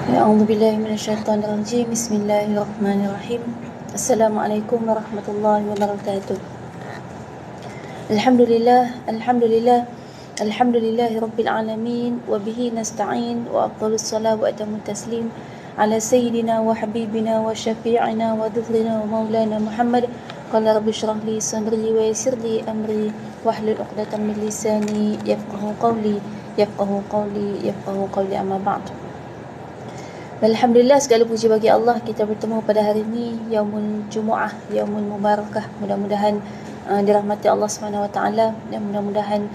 A'udzubillahi minasyaitonirrajim. Bismillahirrahmanirrahim. Assalamualaikum warahmatullahi wabarakatuh. Alhamdulillah, alhamdulillahi rabbil alamin wa bihi nasta'in wa afdhalus salat wa atamut taslim ala sayyidina wa habibina wa syafi'ina wa dhufrina wa maulana Muhammad. Qala rabbi shrah li sadri wa yassir li amri wahlul 'uqdatam min lisani yafqahu qawli amma ba'd. Alhamdulillah, segala puji bagi Allah, kita bertemu pada hari ini Yaumul Jumu'ah, Yaumul Mubarakah. Mudah-mudahan dirahmati Allah SWT, dan mudah-mudahan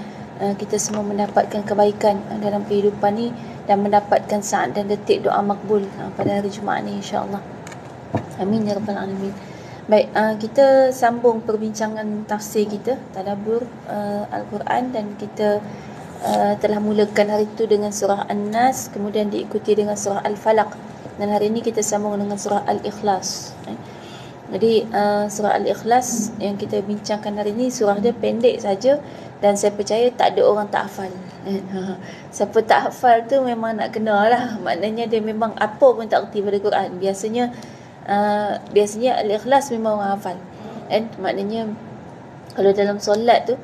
kita semua mendapatkan kebaikan dalam kehidupan ni dan mendapatkan saat dan detik doa makbul pada hari Jumaat ni, insya-Allah. Amin ya rabbal alamin. Baik, kita sambung perbincangan tafsir kita, tadabbur Al-Quran, dan kita telah mulakan hari itu dengan surah An-Nas, kemudian diikuti dengan surah Al-Falaq, dan hari ini kita sambung dengan surah Al-Ikhlas. Jadi surah Al-Ikhlas yang kita bincangkan hari ini, surah dia pendek saja dan saya percaya tak ada orang tak hafal. Siapa tak hafal tu memang nak kena lah, maknanya dia memang apa pun tak erti pada Quran. Biasanya Al-Ikhlas memang orang hafal, maknanya kalau dalam solat tu,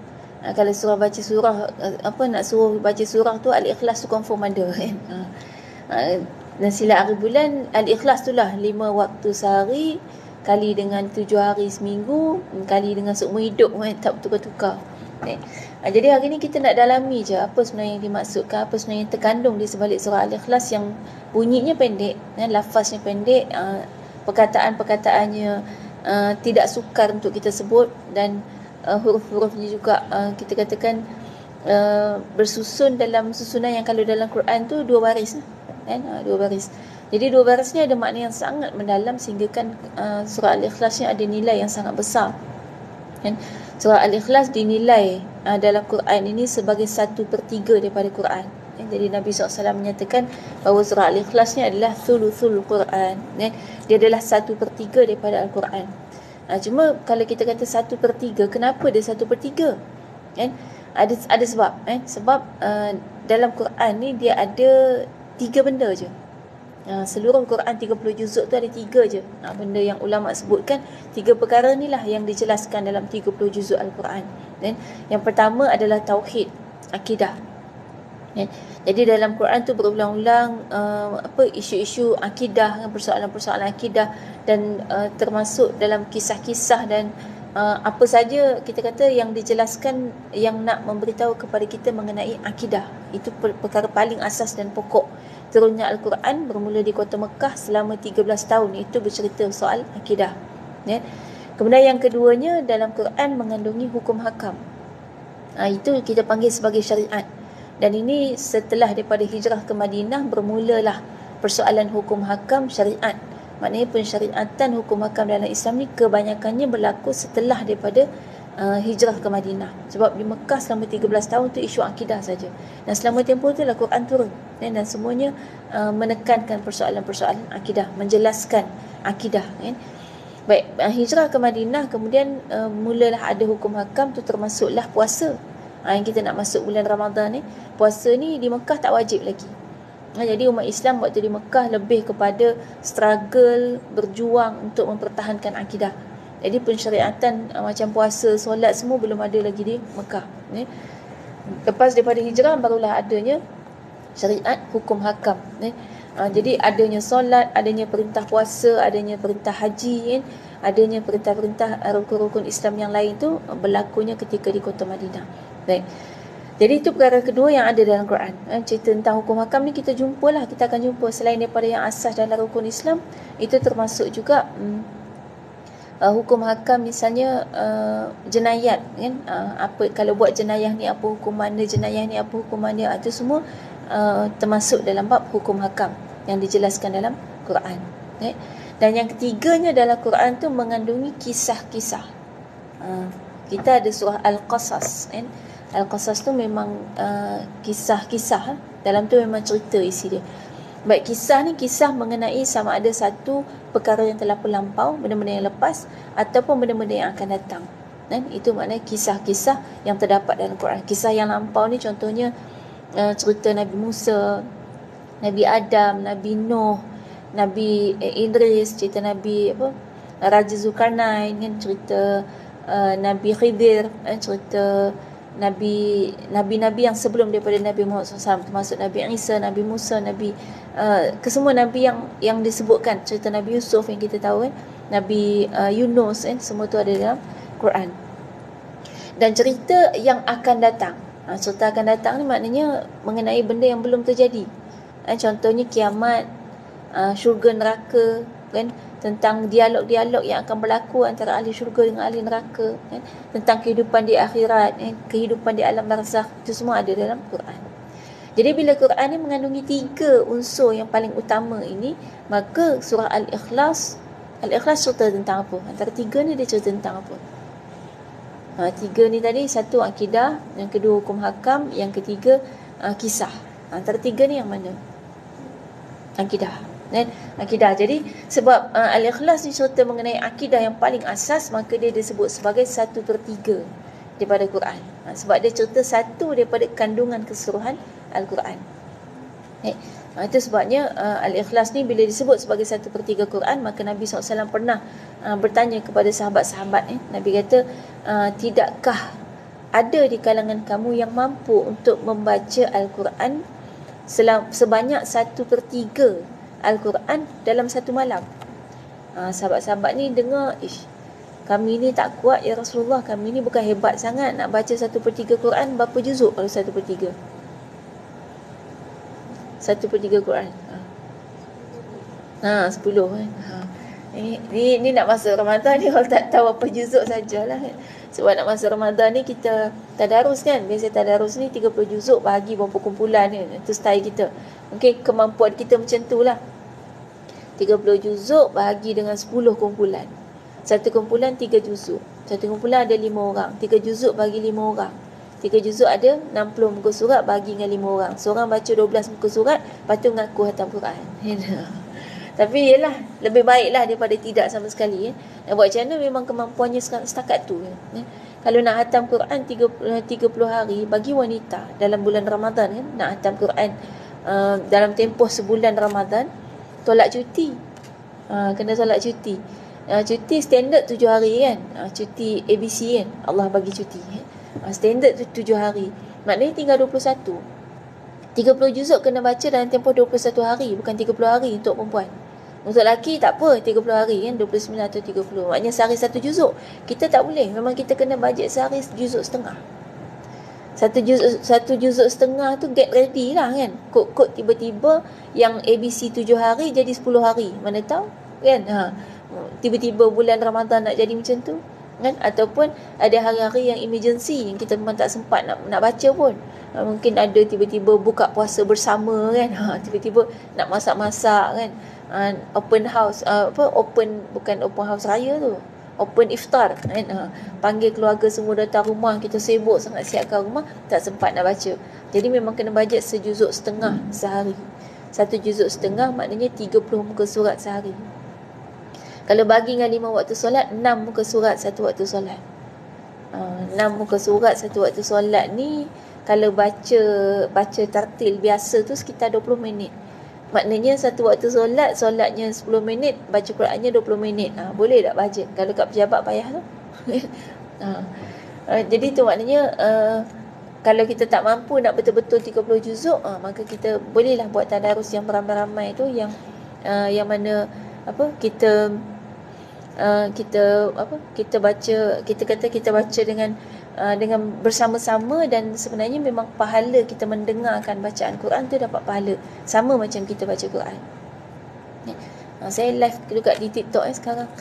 kalau surah baca surah, nak suruh baca surah tu Al-Ikhlas tu confirm ada kan. Dan sila hari bulan Al-Ikhlas tu lah 5 waktu sehari kali dengan 7 hari seminggu kali dengan seumur hidup kan, tak bertukar-tukar. Jadi hari ni kita nak dalami je apa sebenarnya yang dimaksudkan, apa sebenarnya yang terkandung di sebalik surah Al-Ikhlas yang bunyinya pendek, lafaznya pendek, perkataan-perkataannya tidak sukar untuk kita sebut, dan huruf-hurufnya juga kita katakan bersusun dalam susunan yang kalau dalam Quran tu 2 baris kan, 2 baris. Jadi 2 baris ni ada makna yang sangat mendalam, sehingga kan surah Al-Ikhlas ni ada nilai yang sangat besar kan. Surah Al-Ikhlas dinilai dalam Quran ini sebagai 1/3 daripada Quran. Jadi Nabi SAW menyatakan bahawa surah Al-Ikhlas ni adalah thuluthul Quran kan? Dia adalah 1/3 daripada Al-Quran. Cuma kalau kita kata 1/3, kenapa dia 1/3 kan? Ada sebab sebab dalam Quran ni dia ada 3 benda je. Seluruh Quran 30 juzuk tu ada 3 je benda yang ulama sebutkan. 3 perkara ni lah yang dijelaskan dalam 30 juzuk Al-Quran kan? Yang pertama adalah tauhid, akidah. Jadi dalam Quran tu berulang-ulang isu-isu akidah, persoalan-persoalan akidah, dan termasuk dalam kisah-kisah dan apa saja kita kata yang dijelaskan yang nak memberitahu kepada kita mengenai akidah. Itu perkara paling asas dan pokok. Turunnya Al-Quran bermula di kota Mekah selama 13 tahun, itu bercerita soal akidah. Kemudian yang keduanya, dalam Quran mengandungi hukum hakam. Itu kita panggil sebagai syariat. Dan ini setelah daripada hijrah ke Madinah bermulalah persoalan hukum hakam syariat. Maknanya pensyariatan hukum hakam dalam Islam ni kebanyakannya berlaku setelah daripada hijrah ke Madinah. Sebab di Mekah selama 13 tahun tu isu akidah saja. Dan selama tempoh tu lah Quran turun. Dan semuanya menekankan persoalan-persoalan akidah, menjelaskan akidah. Baik, hijrah ke Madinah, kemudian mulalah ada hukum hakam tu, termasuklah puasa. Yang kita nak masuk bulan Ramadan ni, puasa ni di Mekah tak wajib lagi. Jadi umat Islam waktu di Mekah lebih kepada struggle, berjuang untuk mempertahankan akidah. Jadi pensyariatan macam puasa, solat semua belum ada lagi di Mekah. Lepas daripada hijrah barulah adanya syariat hukum hakam. Jadi adanya solat, adanya perintah puasa, adanya perintah haji, adanya perintah-perintah rukun-rukun Islam yang lain tu berlakunya ketika di kota Madinah. Baik. Jadi itu perkara kedua yang ada dalam Quran. Cerita tentang hukum hakam ni kita jumpalah, kita akan jumpa selain daripada yang asas dalam rukun Islam, itu termasuk juga hukum hakam, misalnya jenayat kan, apa kalau buat jenayah ni apa hukumannya, jenayah ni apa hukumannya, itu semua termasuk dalam bab hukum hakam yang dijelaskan dalam Quran. Dan yang ketiganya dalam Quran tu mengandungi kisah-kisah. Kita ada surah Al-Qasas kan. Al-Qasas tu memang kisah-kisah. Dalam tu memang cerita isi dia. Baik, kisah ni kisah mengenai sama ada satu perkara yang telah berlampau, benda-benda yang lepas, ataupun benda-benda yang akan datang. Itu maknanya kisah-kisah yang terdapat dalam Quran. Kisah yang lampau ni contohnya cerita Nabi Musa, Nabi Adam, Nabi Nuh, Nabi Idris, cerita Nabi Raja Zulkarnain kan, cerita Nabi Khidir, cerita Nabi-Nabi yang sebelum daripada Nabi Muhammad SAW, termasuk Nabi Isa, Nabi Musa, Nabi kesemua Nabi yang disebutkan, cerita Nabi Yusuf yang kita tahu kan, Nabi Yunus kan, semua tu ada dalam Quran. Dan cerita yang akan datang, cerita akan datang ni maknanya mengenai benda yang belum terjadi. Contohnya kiamat, syurga neraka kan, tentang dialog-dialog yang akan berlaku antara ahli syurga dengan ahli neraka kan, tentang kehidupan di akhirat, kehidupan di alam barzakh, itu semua ada dalam Quran. Jadi bila Quran ni mengandungi 3 unsur yang paling utama ini, maka surah Al-Ikhlas cerita tentang apa? Antara 3 ni dia cerita tentang apa? 3 ni tadi, satu akidah, yang kedua hukum hakam, yang ketiga kisah. Antara 3 ni yang mana? Akidah. Akidah. Jadi sebab Al-Ikhlas ni cerita mengenai akidah yang paling asas, maka dia disebut sebagai 1/3 daripada Quran. Sebab dia cerita satu daripada kandungan keseluruhan Al-Quran. Itu sebabnya Al-Ikhlas ni bila disebut sebagai 1/3 Quran, maka Nabi SAW pernah bertanya kepada sahabat-sahabat. Nabi kata, tidakkah ada di kalangan kamu yang mampu untuk membaca Al-Quran sebanyak 1/3 Al-Quran dalam satu malam? Sahabat-sahabat ni dengar, kami ni tak kuat ya Rasulullah, kami ni bukan hebat sangat nak baca 1/3 Quran. Berapa juzuk kalau 1/3? 1/3 Quran 10 kan. Ni nak masuk Ramadan ni, kalau tak tahu apa juzuk sajalah kan. Sebab nak masuk Ramadan ni kita tadarus kan. Biasa tadarus ni 30 juzuk bahagi berapa kumpulan kan. Itu style kita. Mungkin kemampuan kita macam tu lah. 30 juzuk bahagi dengan 10 kumpulan. Satu kumpulan 3 juzuk. Satu kumpulan ada 5 orang. 3 juzuk bagi 5 orang. 3 juzuk ada 60 muka surat bagi dengan 5 orang. Seorang baca 12 muka surat, lepas tu mengaku hatam Quran. Tapi yelah, lebih baiklah daripada tidak sama sekali. Nak buat macam mana memang kemampuannya setakat tu. Kalau nak hatam Quran 30 hari bagi wanita dalam bulan Ramadan kan, nak hatam Quran dalam tempoh sebulan Ramadan, tolak cuti. Kena tolak cuti. Cuti standard 7 hari kan. Cuti ABC kan, Allah bagi cuti. Standard 7 hari. Maknanya tinggal 21. 30 juzuk kena baca dalam tempoh 21 hari, bukan 30 hari untuk perempuan. Untuk lelaki tak apa, 30 hari kan, 29 atau 30. Maknanya sehari 1 juzuk. Kita tak boleh, memang kita kena bajet sehari juzuk setengah. 1 juzuk setengah tu get ready lah kan. Kod tiba-tiba yang ABC 7 hari jadi 10 hari. Mana tahu kan. Tiba-tiba bulan Ramadan nak jadi macam tu kan. Ataupun ada hari-hari yang emergency, yang kita memang tak sempat nak baca pun. Mungkin ada tiba-tiba buka puasa bersama kan. Tiba-tiba nak masak-masak kan. Open house, bukan open house raya tu, open iftar kan. Panggil keluarga semua datang rumah, kita sibuk sangat siapkan rumah, tak sempat nak baca. Jadi memang kena bajet sejuzuk setengah sehari. 1 juzuk setengah maknanya 30 muka surat sehari. Kalau bagi dengan 5 waktu solat, 6 muka surat 1 waktu solat. 6 muka surat 1 waktu solat ni, kalau baca tartil biasa tu sekitar 20 minit. Maknanya 1 waktu solatnya 10 minit, baca Qurannya 20 minit. Boleh tak bajet? Kalau kat pejabat payah tu. Jadi tu maknanya kalau kita tak mampu nak betul-betul 30 juzuk, maka kita bolehlah buat tadarus yang beramai-ramai tu, yang mana kita baca, kita baca dengan bersama-sama, dan sebenarnya memang pahala kita mendengarkan bacaan Quran tu dapat pahala sama macam kita baca Quran. Saya live juga di TikTok sekarang.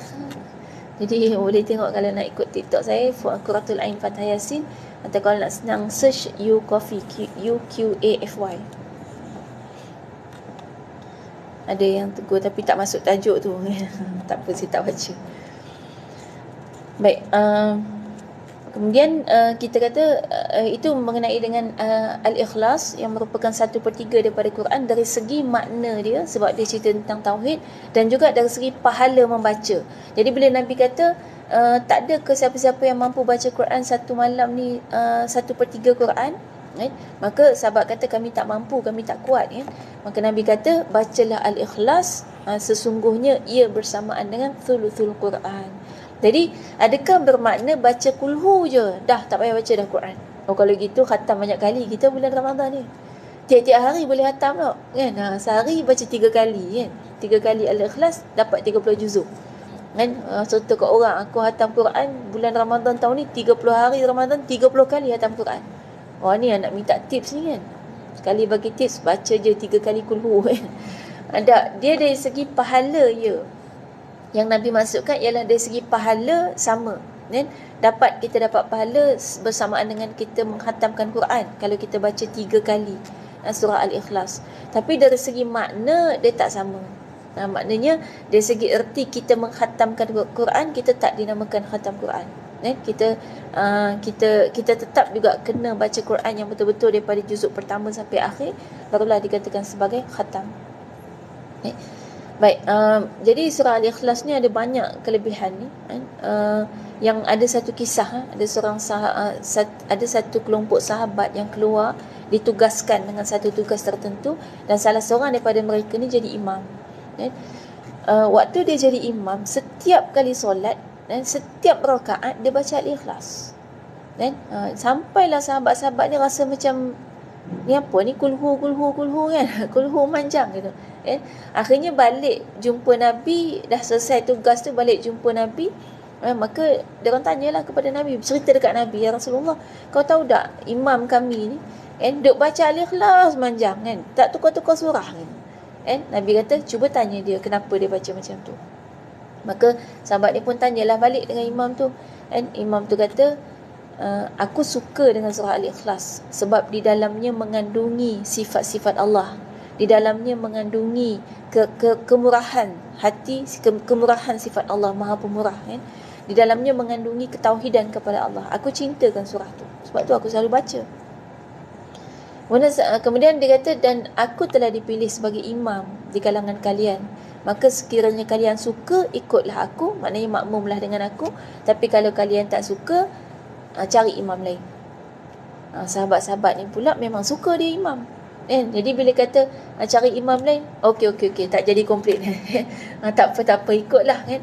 Jadi boleh tengok kalau nak ikut TikTok saya, Quratul Ain Fathah Yasin, atau kalau nak senang search UQAFY, UQAFY. Ada yang tegur tapi tak masuk tajuk tu. Tak apa, saya tak baca. Baik, kemudian kita kata itu mengenai dengan Al-Ikhlas yang merupakan 1/3 daripada Quran dari segi makna dia, sebab dia cerita tentang tauhid, dan juga dari segi pahala membaca. Jadi bila Nabi kata tak ada ke siapa-siapa yang mampu baca Quran satu malam ni 1/3 Quran, kan? Maka sahabat kata kami tak mampu, kami tak kuat, kan? Maka Nabi kata bacalah Al-Ikhlas, sesungguhnya ia bersamaan dengan thuluthul Quran. Jadi adakah bermakna baca kulhu je dah tak payah baca dah Quran? Oh, kalau gitu khatam banyak kali kita bulan Ramadan ni. Tiap-tiap hari boleh khatam tak? Kan? Sehari baca 3 kali, kan? 3 kali Al-Ikhlas dapat 30 juzuk. Kan? Contoh kat orang, aku khatam Quran bulan Ramadan tahun ni 30 hari Ramadan, 30 kali khatam Quran. Wah, ni nak minta tips ni, kan? Sekali bagi tips, baca je 3 kali kulhu, kan? Ada, dia dari segi pahala ya. Yang Nabi maksudkan ialah dari segi pahala sama, kan? Kita dapat pahala bersamaan dengan kita menghatamkan Quran kalau kita baca 3 kali surah Al-Ikhlas. Tapi dari segi makna dia tak sama. Maknanya dari segi erti kita menghatamkan Quran, kita tak dinamakan khatam Quran. Kita tetap juga kena baca Quran yang betul-betul daripada juzuk pertama sampai akhir, barulah dikatakan sebagai khatam. Baik, jadi surah Al-Ikhlas ni ada banyak kelebihan ni, yang ada satu kisah, ada satu kelompok sahabat yang keluar ditugaskan dengan satu tugas tertentu, dan salah seorang daripada mereka ni jadi imam. Waktu dia jadi imam, setiap kali solat dan setiap rakaat dia baca Al-Ikhlas. Sampailah sahabat-sahabat ni rasa macam ni apa ni, kulhu kan. Kulhu manjang gitu. Akhirnya balik jumpa Nabi, dah selesai tugas tu, balik jumpa Nabi. Maka dia orang tanyalah kepada Nabi, cerita dekat Nabi, ya Rasulullah, kau tahu tak imam kami ni duk baca Al-Ikhlas manjang, kan, tak tukar-tukar surah, kan. Nabi kata cuba tanya dia kenapa dia baca macam tu. Maka sahabat ni pun tanyalah balik dengan imam tu. Imam tu kata, aku suka dengan surah Al-Ikhlas sebab di dalamnya mengandungi sifat-sifat Allah. Di dalamnya mengandungi kemurahan hati, kemurahan sifat Allah, Maha Pemurah, kan. Di dalamnya mengandungi ketauhidan kepada Allah. Aku cintakan surah tu, sebab tu aku selalu baca. Kemudian dia kata, dan aku telah dipilih sebagai imam di kalangan kalian. Maka sekiranya kalian suka, ikutlah aku, maknanya makmumlah dengan aku. Tapi kalau kalian tak suka, cari imam lain. Sahabat-sahabat ni pula memang suka dia imam, jadi bila kata cari imam lain, okey, tak jadi komplain. Tak apa, ikutlah, kan.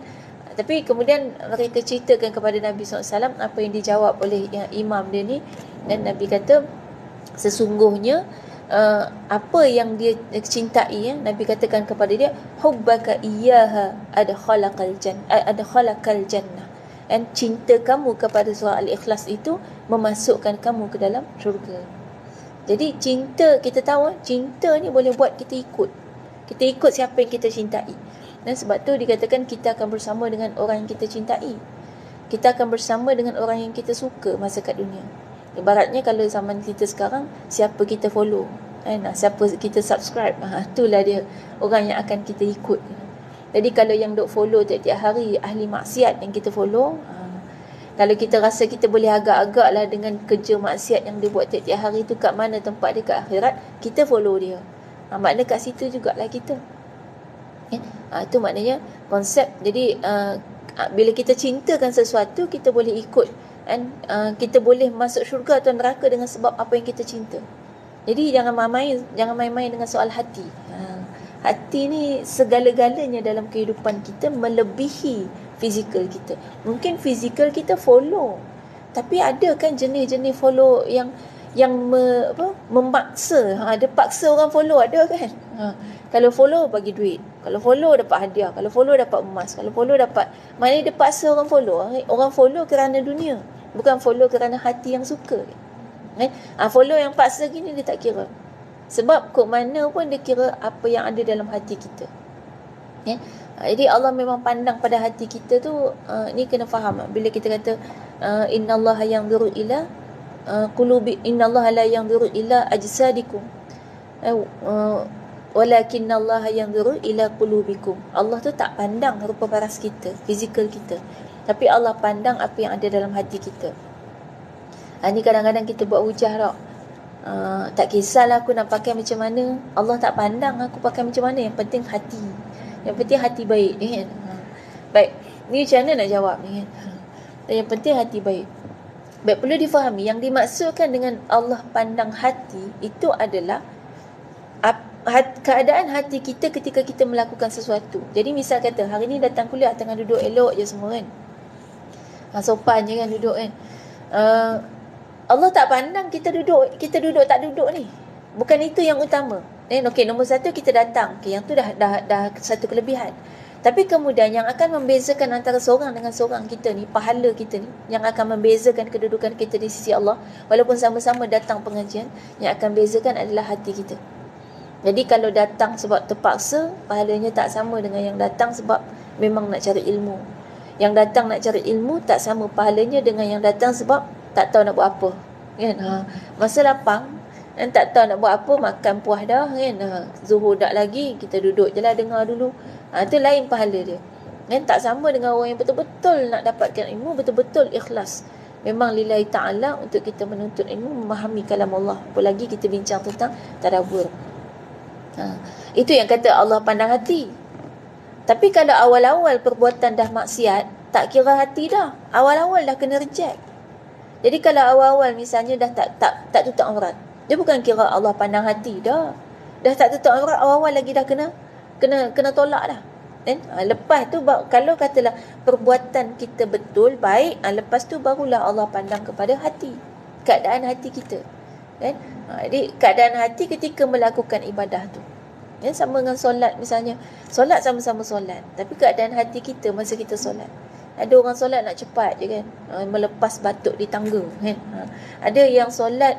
Tapi kemudian mereka ceritakan kepada Nabi SAW apa yang dijawab oleh imam dia ni. Dan Nabi kata, sesungguhnya apa yang dia cintai, Nabi katakan kepada dia, hubbaka iyyaha adkhalakal jannah. Dan cinta kamu kepada surah Al-Ikhlas itu memasukkan kamu ke dalam syurga. Jadi cinta, kita tahu cinta ni boleh buat kita ikut siapa yang kita cintai. Dan sebab tu dikatakan kita akan bersama dengan orang yang kita cintai. Kita akan bersama dengan orang yang kita suka masa kat dunia. Ibaratnya kalau zaman kita sekarang, siapa kita follow, siapa kita subscribe, itulah dia orang yang akan kita ikut. Jadi kalau yang duk follow tiap-tiap hari ahli maksiat yang kita follow, kalau kita rasa kita boleh agak-agak lah dengan kerja maksiat yang dia buat tiap-tiap hari tu, kat mana tempat dia kat akhirat, kita follow dia. Maknanya kat situ jugalah kita. Itu maknanya konsep. Jadi bila kita cintakan sesuatu, kita boleh ikut, dan kita boleh masuk syurga atau neraka dengan sebab apa yang kita cinta. Jadi jangan main-main dengan soal hati. Hati ni segala-galanya dalam kehidupan kita, melebihi fizikal kita. Mungkin fizikal kita follow, tapi ada kan jenis-jenis follow yang memaksa. Ada paksa orang follow, ada kan. Kalau follow bagi duit, kalau follow dapat hadiah, kalau follow dapat emas, kalau follow dapat, maknanya dia paksa orang follow. Orang follow kerana dunia, bukan follow kerana hati yang suka. Follow yang paksa gini dia tak kira. Sebab kok mana pun dia kira apa yang ada dalam hati kita. Jadi Allah memang pandang pada hati kita tu. Ni kena faham. Bila kita kata innallaha yanzuru ila qulubi, innallaha la yanzuru ila ajsadikum walakinallaha yanzuru ila qulubikum. Allah tu tak pandang rupa paras kita, fizikal kita, tapi Allah pandang apa yang ada dalam hati kita. Ni kadang-kadang kita buat hujah tak. Tak kisahlah aku nak pakai macam mana, Allah tak pandang aku pakai macam mana, yang penting hati. Yang penting hati baik, Baik, ni macam mana nak jawab ni, Yang penting hati baik. Baik, perlu difahami yang dimaksudkan dengan Allah pandang hati itu adalah keadaan hati kita ketika kita melakukan sesuatu. Jadi misal kata hari ni datang kuliah tengah duduk elok je semua kan. Sopan je kan duduk kan. Allah tak pandang kita duduk tak duduk ni. Bukan itu yang utama. Okey, nombor satu kita datang. Okey, yang tu dah satu kelebihan. Tapi kemudian yang akan membezakan antara seorang dengan seorang kita ni, pahala kita ni, yang akan membezakan kedudukan kita di sisi Allah, walaupun sama-sama datang pengajian, yang akan bezakan adalah hati kita. Jadi kalau datang sebab terpaksa, pahalanya tak sama dengan yang datang sebab memang nak cari ilmu. Yang datang nak cari ilmu tak sama pahalanya dengan yang datang sebab tak tahu nak buat apa. Kan? Masa lapang, dan tak tahu nak buat apa, makan puas dah kan. Zuhur dak lagi, kita duduk je lah dengar dulu. Itu lain pahala dia. Kan? Tak sama dengan orang yang betul-betul nak dapatkan ilmu, betul-betul ikhlas. Memang lillahi ta'ala untuk kita menuntut ilmu, memahami kalam Allah. Apalagi kita bincang tentang tadabbur. Itu yang kata Allah pandang hati. Tapi kalau awal-awal perbuatan dah maksiat, tak kira hati dah. Awal-awal dah kena reject. Jadi kalau awal-awal misalnya dah tak tutup aurat, dia bukan kira Allah pandang hati dah. Dah tak tutup aurat, awal-awal lagi dah kena tolak dah. Lepas tu kalau katalah perbuatan kita betul, baik, lepas tu barulah Allah pandang kepada hati, keadaan hati kita. Kan? Jadi keadaan hati ketika melakukan ibadah tu. Sama dengan solat misalnya. Solat sama-sama solat, tapi keadaan hati kita masa kita solat. Ada orang solat nak cepat je kan, melepas batuk di tangga kan. Ada yang solat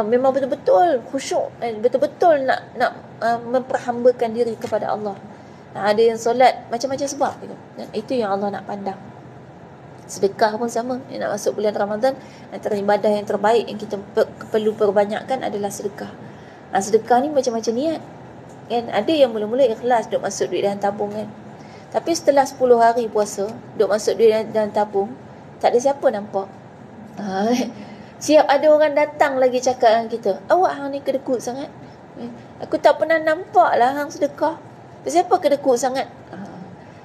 memang betul-betul khusyuk, betul-betul nak memperhambakan diri kepada Allah. Ada yang solat macam-macam sebab gitu. Itu yang Allah nak pandang. Sedekah pun sama. Nak masuk bulan Ramadan, antara ibadah yang terbaik yang kita perlu perbanyakkan adalah sedekah. Sedekah ni macam-macam niat kan. Ada yang mula-mula ikhlas duk masuk duit dalam tabung kan. Tapi setelah 10 hari puasa, duk masuk duit dalam tabung, tak ada siapa nampak. Siap ada orang datang lagi cakap dengan kita, awak hang ni kedekut sangat. Aku tak pernah nampak lah hang sedekah. Siapa kedekut sangat?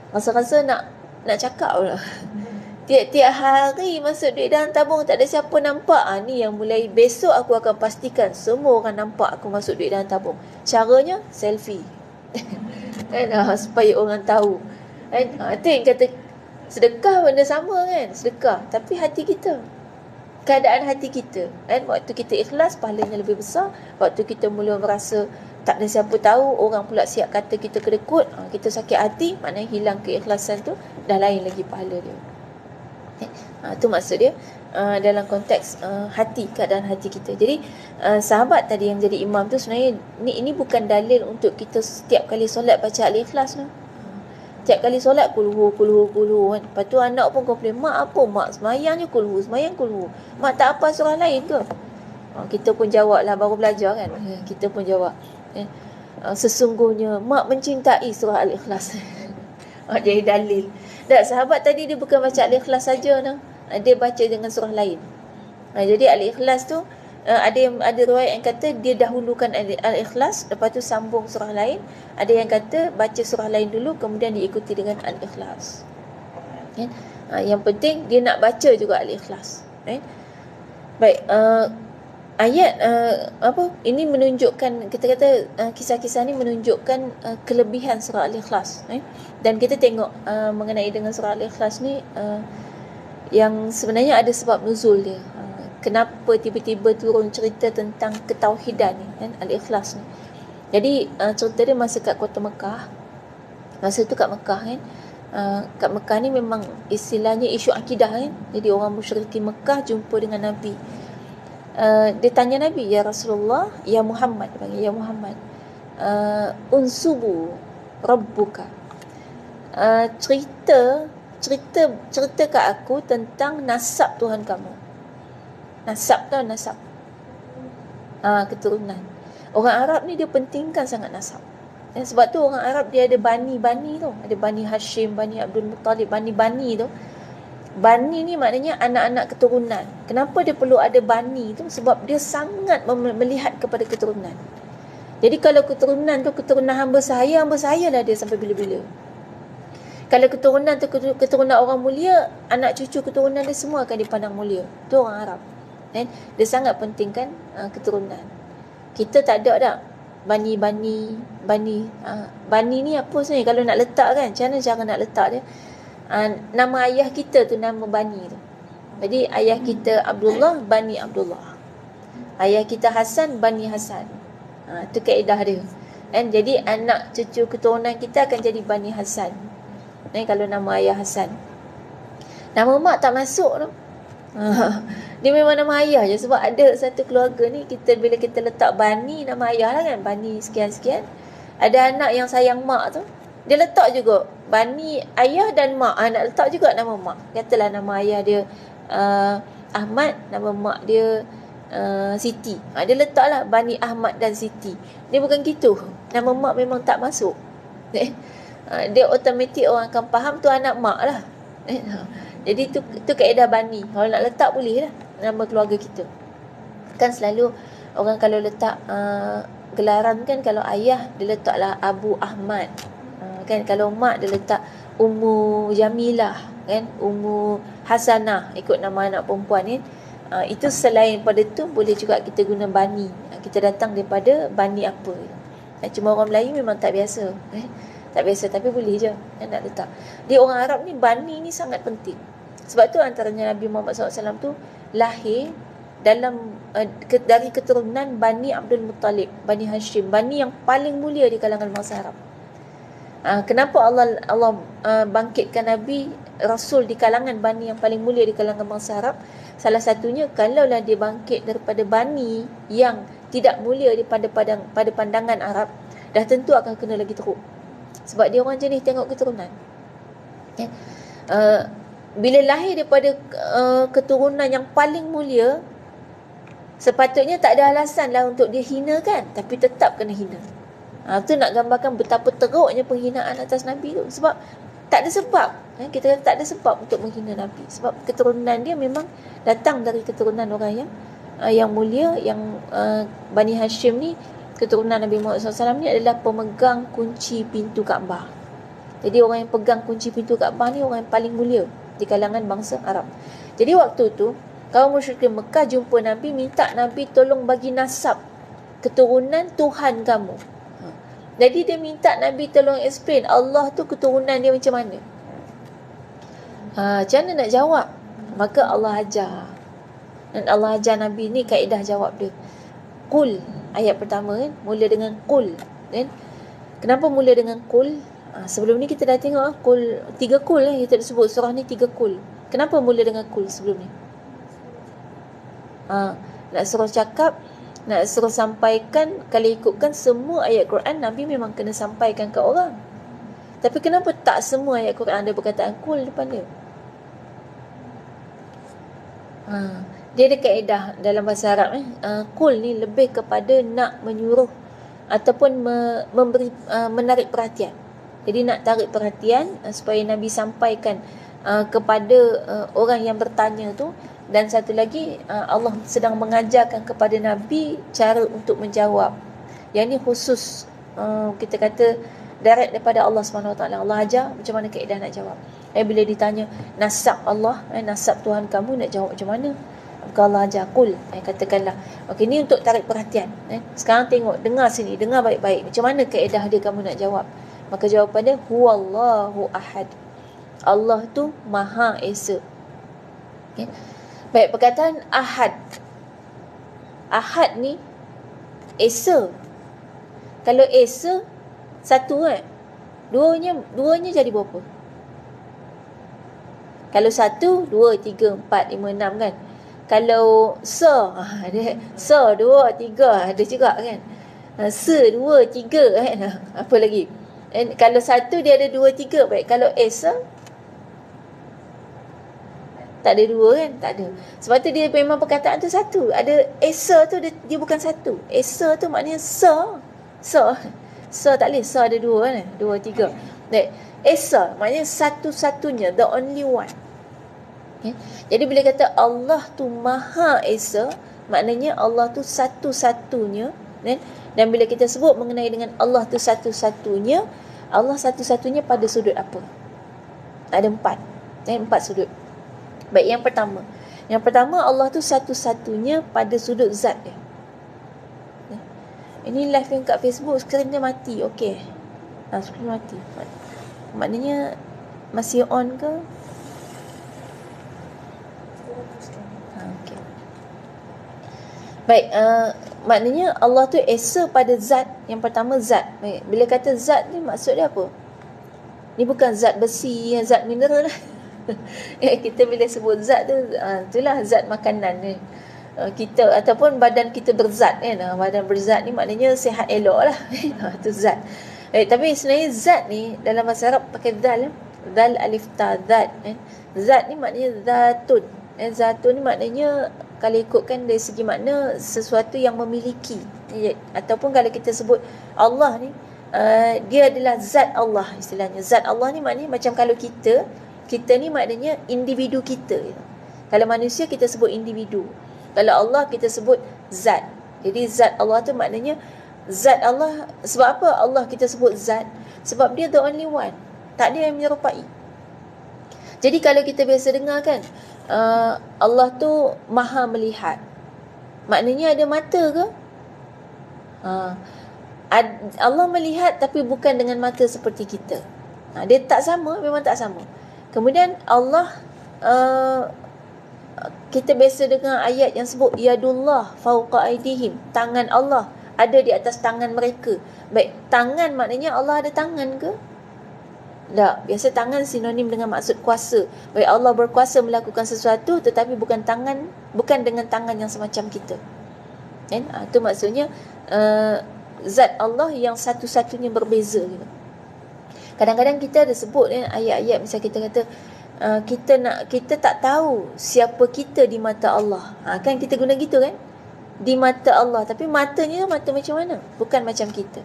Rasa-rasa nak cakap lah. Tiap-tiap hari masuk duit dalam tabung, tak ada siapa nampak. Ni yang mulai besok aku akan pastikan semua orang nampak aku masuk duit dalam tabung. Caranya selfie. Supaya orang tahu. Itu yang kata sedekah benda sama kan. Sedekah, tapi hati kita, keadaan hati kita kan. Waktu kita ikhlas, pahalanya lebih besar. Waktu kita mula merasa tak ada siapa tahu, orang pula siap kata kita kedekut, kita sakit hati, maknanya hilang keikhlasan tu, dah lain lagi pahala dia. Itu maksud dia dalam konteks hati, keadaan hati kita. Jadi sahabat tadi yang jadi imam tu sebenarnya ini bukan dalil untuk kita setiap kali solat baca al-ikhlas lah. Setiap kali solat kulhu kan. Lepas tu anak pun komplain, mak apa mak semayang je kulhu, mak tak apa surah lain ke? Kita pun jawab lah, baru belajar kan. Kita pun jawab, sesungguhnya mak mencintai surah al-ikhlas. Jadi dalil. Tak, sahabat tadi dia bukan baca al-ikhlas saja nah. Dia baca dengan surah lain. Jadi al-ikhlas tu ada riwayat yang kata dia dahulukan al-ikhlas, lepas tu sambung surah lain. Ada yang kata baca surah lain dulu kemudian diikuti dengan al-ikhlas. Yang penting dia nak baca juga al-ikhlas. Baik, ayat ini menunjukkan, kita kata kisah-kisah ni menunjukkan kelebihan surah al-ikhlas. Dan kita tengok mengenai dengan surah al-ikhlas ni yang sebenarnya ada sebab nuzul dia. Kenapa tiba-tiba turun cerita tentang ketauhidan ni kan, al-ikhlas ni. Jadi cerita dia masa kat kota Mekah. Masa tu kat Mekah kan, kat Mekah ni memang istilahnya isu akidah kan. Jadi orang musyrikin Mekah jumpa dengan Nabi. Dia tanya Nabi, ya Rasulullah, ya Muhammad, dia panggil ya Muhammad, unsubu rabbuka, cerita kat aku tentang nasab Tuhan kamu. Nasab tau, nasab, keturunan. Orang Arab ni dia pentingkan sangat nasab. Sebab tu orang Arab dia ada bani tu, ada Bani Hashim, Bani Abdul Muttalib, bani tu. Bani ni maknanya anak-anak keturunan. Kenapa dia perlu ada bani tu? Sebab dia sangat melihat kepada keturunan. Jadi kalau keturunan tu keturunan hamba saya lah dia sampai bila-bila. Kalau keturunan tu keturunan orang mulia, anak cucu keturunan dia semua akan dipandang mulia. Tu orang Arab. Kan? Dia sangat pentingkan keturunan. Kita tak ada dah bani ni apa sebenarnya kalau nak letak kan, macam mana cara nak letak dia. Nama ayah kita tu nama bani tu. Jadi ayah kita Abdullah, bani Abdullah. Ayah kita Hasan, bani Hasan. Tu kaedah dia. Kan? Jadi anak cucu keturunan kita akan jadi bani Hasan. Kalau nama ayah Hasan. Nama mak tak masuk tu. Dia memang nama ayah je. Sebab ada satu keluarga ni, bila kita letak bani, nama ayah lah kan, bani sekian-sekian. Ada anak yang sayang mak tu, dia letak juga bani ayah dan mak. Nak letak juga nama mak. Katalah nama ayah dia Ahmad, nama mak dia Siti. Dia letaklah bani Ahmad dan Siti. Dia bukan gitu. Nama mak memang tak masuk. Dia automatik orang akan faham tu anak mak lah. Jadi tu kaedah bani. Kalau nak letak boleh lah nama keluarga kita. Kan selalu orang kalau letak gelaran kan, kalau ayah dia letaklah Abu Ahmad. Kan kalau mak dia letak Ummu Jamilah, kan, Ummu Hasanah, ikut nama anak perempuan kan. Itu selain pada tu boleh juga kita guna bani. Kita datang daripada bani apa. Cuma orang Melayu memang tak biasa. Tak biasa, tapi boleh je nak letak. Dia orang Arab ni, bani ni sangat penting. Sebab tu antaranya Nabi Muhammad SAW tu lahir dalam dari keturunan Bani Abdul Muttalib, Bani Hashim, bani yang paling mulia di kalangan bangsa Arab. Kenapa Allah bangkitkan Nabi Rasul di kalangan bani yang paling mulia di kalangan bangsa Arab? Salah satunya, kalaulah dia bangkit daripada bani yang tidak mulia pada pandangan Arab, dah tentu akan kena lagi teruk. Sebab dia orang jenis tengok keturunan. Bila lahir daripada keturunan yang paling mulia, sepatutnya tak ada alasan lah untuk dia hina kan, tapi tetap kena hina. Tu nak gambarkan betapa teruknya penghinaan atas Nabi tu. Sebab tak ada sebab. Kita kata tak ada sebab untuk menghina Nabi. Sebab keturunan dia memang datang dari keturunan orang yang mulia, yang Bani Hashim ni, keturunan Nabi Muhammad SAW ni adalah pemegang kunci pintu Kaabah. Jadi orang yang pegang kunci pintu Kaabah ni orang yang paling mulia di kalangan bangsa Arab. Jadi waktu tu kaum musyrikin Mekah jumpa Nabi, minta Nabi tolong bagi nasab keturunan Tuhan kamu. Jadi dia minta Nabi tolong explain Allah tu keturunan dia macam mana. Macam mana nak jawab? Maka Allah ajar. Dan Allah ajar Nabi ni kaedah jawab dia. Qul, ayat pertama kan, mula dengan qul kan. Kenapa mula dengan qul? Sebelum ni kita dah tengok qul, 3 qul kita dah sebut surah ni 3 qul. Kenapa mula dengan qul sebelum ni? Nak suruh cakap, nak suruh sampaikan. Kalau ikutkan semua ayat Quran, Nabi memang kena sampaikan ke orang. Tapi kenapa tak semua ayat Quran ada perkataan qul depan dia? Dia ada kaedah dalam bahasa Arab qul ni lebih kepada nak menyuruh ataupun menarik perhatian. Jadi nak tarik perhatian supaya Nabi sampaikan kepada orang yang bertanya tu. Dan satu lagi, Allah sedang mengajarkan kepada Nabi cara untuk menjawab. Yang ni khusus kita kata direct daripada Allah SWT. Allah ajar macam mana kaedah nak jawab. Bila ditanya nasab Allah, nasab Tuhan kamu, nak jawab macam mana? Maka Allah ajar qul, katakanlah okey, ni untuk tarik perhatian. Sekarang tengok, dengar sini, dengar baik-baik. Macam mana kaedah dia kamu nak jawab? Maka jawapan dia huwallahu ahad. Allah tu Maha Esa. Okay. Baik, perkataan ahad. Ahad ni Esa. Kalau Esa satu kan, duanya jadi berapa? Kalau 1, 2, 3, 4, 5, 6 kan. Kalau sa, ada sa 2, 3 ada juga kan. Se 2, 3 kan. Apa lagi? Kalau 1 dia ada 2, 3. Baik, kalau Esa tak ada 2 kan? Tak ada. Sebab tu dia memang perkataan tu satu. Ada Esa tu dia bukan satu. Esa tu maknanya sa. Sa tak boleh. Sa ada 2 kan? 2, 3. Baik. Esa maknanya satu-satunya, the only one. Okay. Jadi bila kata Allah tu Maha Esa, maknanya Allah tu satu-satunya, kan? Dan bila kita sebut mengenai dengan Allah tu satu-satunya, Allah satu-satunya pada sudut apa? Ada 4. 4 sudut. Baik, yang pertama Allah tu satu-satunya pada sudut zat dia. Ini live yang kat Facebook, skrin dia mati. Okey. Skrin mati. Maknanya masih on ke? Okay. Baik, maknanya Allah tu esa pada zat. Yang pertama zat. Baik. Bila kata zat ni maksud dia apa? Ni bukan zat besi, zat mineral lah. Kita bila sebut zat tu, itulah zat makanan ni. Kita ataupun badan kita berzat kan. Badan berzat ni maknanya sihat elok lah. Itu zat. Tapi sebenarnya zat ni dalam bahasa Arab pakai dal. Dal alif ta zat. Zat ni maknanya zatun. Zatun ni maknanya kalau ikutkan dari segi makna sesuatu yang memiliki. Ataupun kalau kita sebut Allah ni, dia adalah zat Allah istilahnya. Zat Allah ni maknanya macam kalau kita ni maknanya individu kita. Kalau manusia kita sebut individu. Kalau Allah kita sebut zat. Jadi zat Allah tu maknanya zat Allah. Sebab apa Allah kita sebut zat? Sebab dia the only one. Tak ada yang menyerupai. Jadi kalau kita biasa dengar kan, Allah tu maha melihat. Maknanya ada mata ke? Allah melihat tapi bukan dengan mata seperti kita. Dia tak sama, memang tak sama. Kemudian Allah, kita biasa dengar ayat yang sebut yadullah fauqa aidihim, tangan Allah ada di atas tangan mereka. Baik, tangan maknanya Allah ada tangan ke? Tak, biasa tangan sinonim dengan maksud kuasa. Baik, Allah berkuasa melakukan sesuatu tetapi bukan dengan tangan yang semacam kita. Kan? Itu maksudnya zat Allah yang satu-satunya berbeza gitu. Kadang-kadang kita ada sebut ayat-ayat, misal kita kata kita tak tahu siapa kita di mata Allah. Kan kita guna gitu kan? Di mata Allah, tapi matanya mata macam mana? Bukan macam kita.